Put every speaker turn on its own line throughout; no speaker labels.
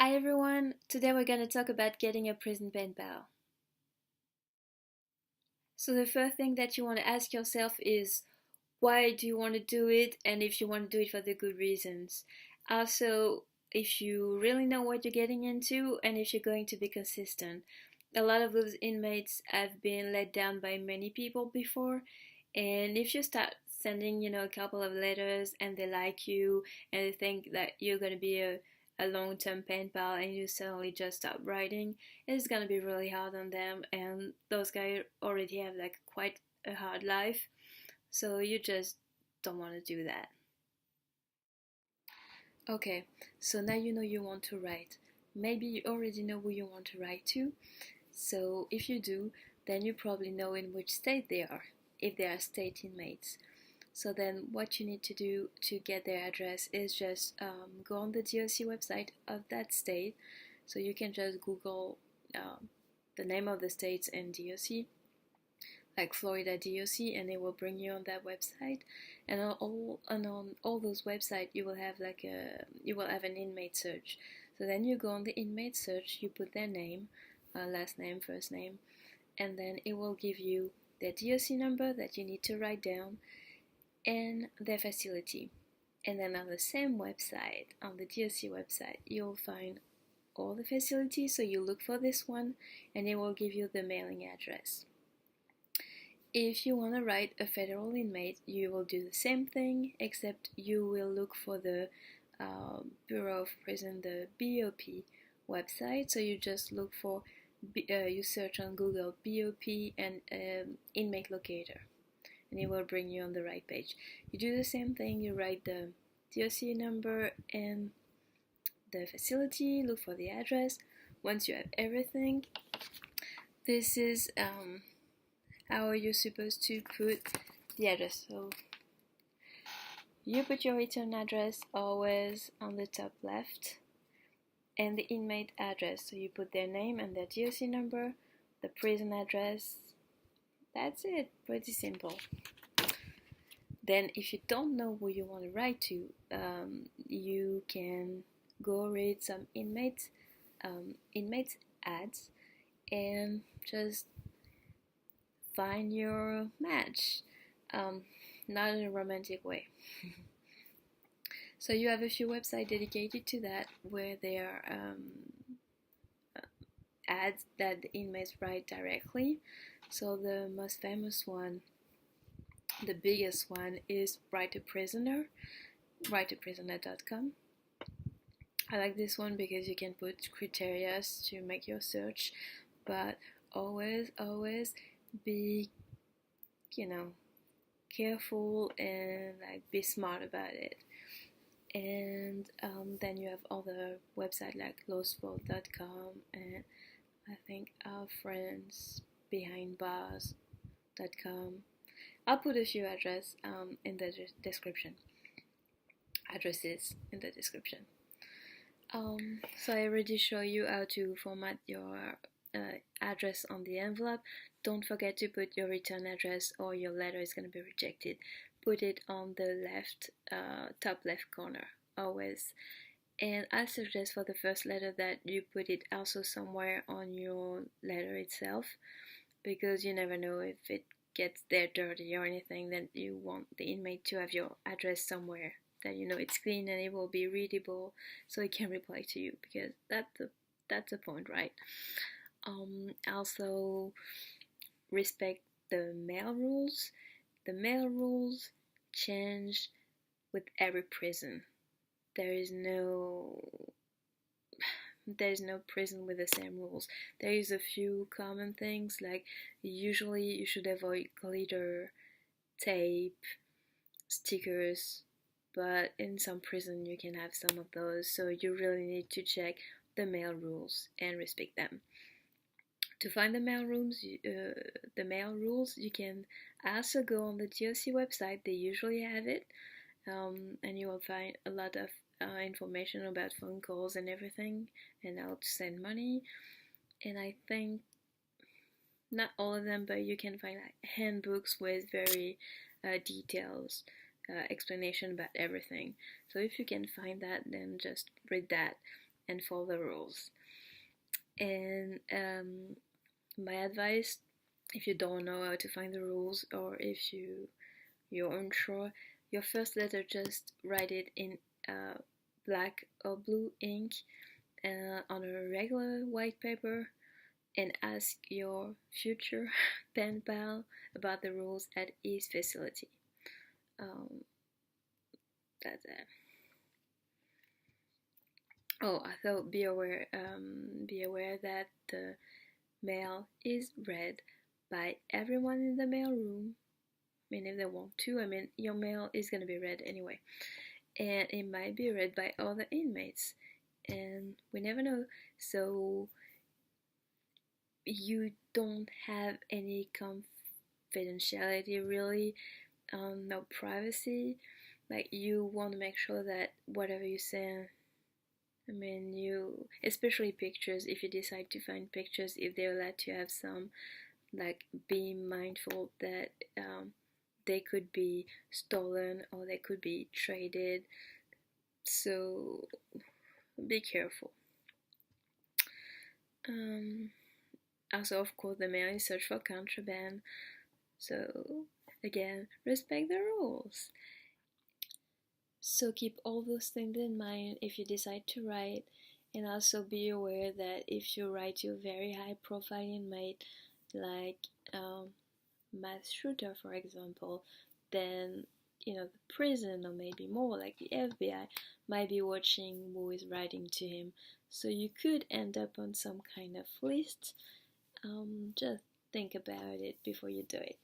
Hi everyone, today we're going to talk about getting a prison pen pal. So the first thing that you want to ask yourself is why do you want to do it and if you want to do it for the good reasons. Also, if you really know what you're getting into and if you're going to be consistent. A lot of those inmates have been let down by many people before, and if you start sending, a couple of letters and they like you and they think that you're going to be a long-term pen pal and you suddenly just stop writing, it's going to be really hard on them, and those guys already have like quite a hard life, so you just don't want to do that. Okay, so now you know you want to write. Maybe you already know who you want to write to. So if you do, then you probably know in which state they are, if they are state inmates. So then what you need to do to get their address is just go on the DOC website of that state. So you can just Google the name of the states and DOC, like Florida DOC, and it will bring you on that website. And on all those websites, you will have an inmate search. So then you go on the inmate search, you put their name, last name, first name, and then it will give you their DOC number that you need to write down and their facility. And then on the same website, on the DOC website, you'll find all the facilities. So you look for this one and it will give you the mailing address. If you want to write a federal inmate, you will do the same thing, except you will look for the Bureau of Prison, the BOP website. So you just look for, you search on Google BOP and inmate locator, and it will bring you on the right page. You do the same thing, you write the DOC number and the facility, look for the address. Once you have everything, this is how are you supposed to put the address. So you put your return address always on the top left, and the inmate address. So you put their name and their DOC number, the prison address. That's it, pretty simple. Then if you don't know who you want to write to, you can go read some inmates ads and just find your match, not in a romantic way. So you have a few websites dedicated to that, where there are ads that the inmates write directly. So the most famous one, the biggest one, is writeaprisoner.com. I like this one because you can put criteria to make your search, but always be, careful and like be smart about it. And then you have other websites like lawsport.com and I think our friends behind bars.com. I'll put a few addresses in the description. Addresses in the description. So I already show you how to format your address on the envelope. Don't forget to put your return address or your letter is going to be rejected. Put it on the left, top left corner, always. And I suggest for the first letter that you put it also somewhere on your letter itself, because you never know if it gets there dirty or anything, then you want the inmate to have your address somewhere that you know it's clean and it will be readable, so it can reply to you, because that's the point, right? Also respect the mail rules. The mail rules change with every prison. There is no prison with the same rules. There is a few common things, like usually you should avoid glitter, tape, stickers, but in some prison you can have some of those, so you really need to check the mail rules and respect them. To find the mail rules, you can also go on the DOC website. They usually have it, and you will find a lot of information about phone calls and everything, and how to send money. And I think not all of them, but you can find like handbooks with very details, explanation about everything. So if you can find that, then just read that and follow the rules. And my advice, if you don't know how to find the rules, or if you're unsure, your first letter, just write it in black or blue ink on a regular white paper, and ask your future pen pal about the rules at his facility. That's it. Oh, I thought be aware that the mail is read by everyone in the mail room. I mean, if they want to, I mean, your mail is gonna be read anyway, and it might be read by other inmates, and we never know. So you don't have any confidentiality, really, no privacy. Like, you want to make sure that whatever you say, I mean, especially pictures, if you decide to find pictures, if they're allowed to have some, like, be mindful that they could be stolen or they could be traded, so be careful. Also, of course, the mail is searched for contraband, so again, respect the rules. So keep all those things in mind if you decide to write, and also be aware that if you write to a very high profile inmate, like mass shooter for example, then the prison, or maybe more like the FBI, might be watching who is writing to him, so you could end up on some kind of list. Just think about it before you do it.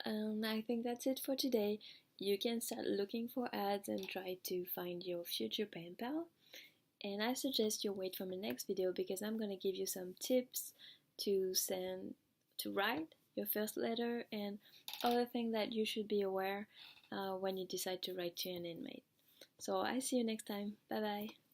I think that's it for today. You can start looking for ads and try to find your future pen pal. And I suggest you wait for my next video, because I'm gonna give you some tips to write your first letter and other things that you should be aware when you decide to write to an inmate. So I see you next time. Bye bye.